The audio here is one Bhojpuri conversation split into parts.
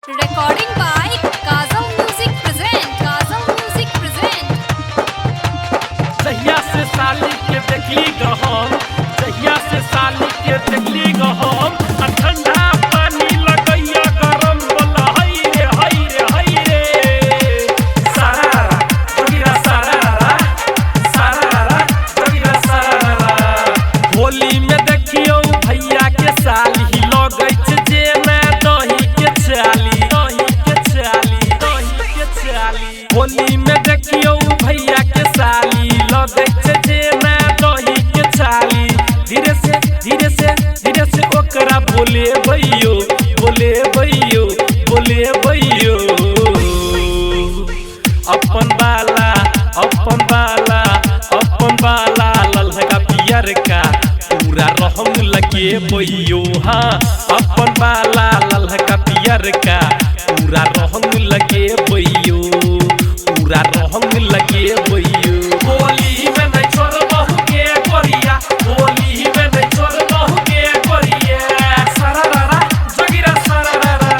Recording by Kazam Music present. Kazam Music present. जहिया से साली के देखली गहम, जहिया से साली के देखली गहम, आ ठंडा पानी लगैया गरम बोला हई रे सारारा जोगिरा सारारा जोगिरा सारारा। होली में देखियो भैया के साली लगै छै जे मैं दही के छाली। होली में देखियो भैया के साली लगै छै जे मैं दही के छाली। धीरे से ओकरा बोले भैयो अपन बाला ललका पियर का पूरा रहम लगे भैयो। हाँ अपन बाला ललका पियर का पूरा रहम लगे भैयो, पूरा रहम लगे भैयो। होली में नहीं छोड़ बहू के कोरिया, होली में नहीं छोड़ बहू के कोरिया। सरारा जोगिरा सरारा।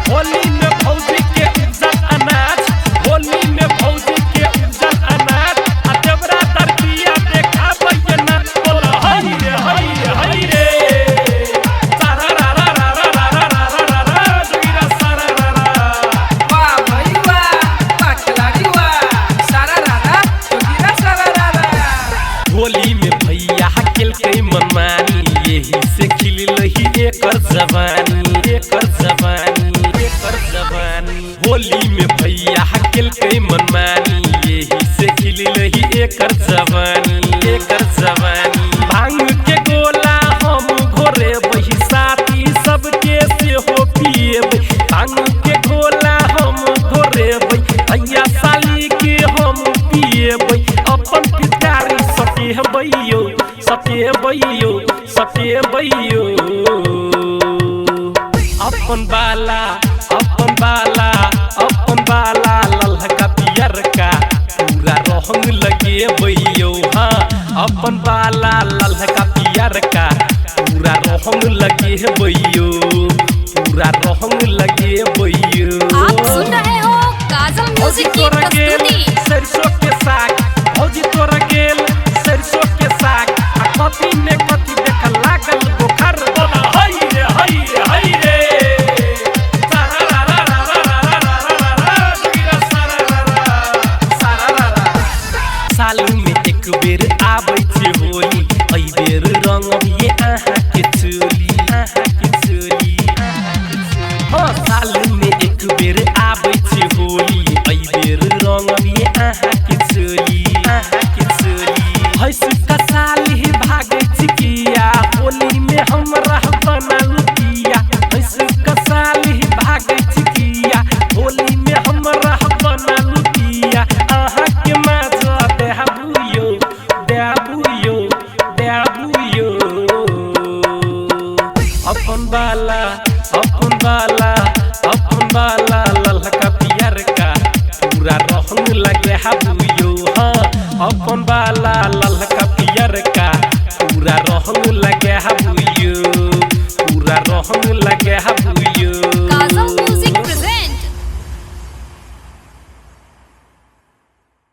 होली में भौजी के उज्जल अनाज, होली में भौजी के उज्जल अनाज। आ देवरा दरकिया देखा बैना बोला हई रे सरारा जोगिरा सरारा। वाह भाई वाह, खिलाड़ी वाह, सारारा जोगिरा सारारा। होली में भैया केलकै मनमानी, यही से खिल लही एकर जवानी। होली में भैया केलकै मनमानी, यही से खिल लही एकर जवानी। भांग के गोला हम घोरे बही साथी सबके से हो पिए। भांग के गोला हम घोरे बही भैया साली के हम पिए। अपन पिचकारी सटे बैयो अपन बाला ललका पियर का पूरा रहंग लगे बैयो। हाँ अपन बाला ललका पियर का पूरा रहंग लगे बैयो, पूरा रहंग लगे बैयो। आप सुन रहे हो काजल म्यूजिक की प्रस्तुति। सरसों के साग भौजी तोरा गेल सरसों के साग। आ कथी ने कथी देख लागल बोखर बोला हई रे साल में एक बेर आबै छै होली, एहि बेर रंग ये आहा के चोली। हाँ साल में एक बेर आबै छै होली, एहि बेर रंग ये आहा के चोली। हंस का साली भागै छै किया, होली में हमरा बना लुकिया। हंस का साली भागै छै किया, होली में हमरा बना लुकिया। आहा के माजा देबुयो अपन बाला ललका पियर का पूरा रहंग लगे हाबुयो। हाँ अपन बाला ललका पियर का पूरा रहंग लगे हाबुयो, पूरा रहंग लगे।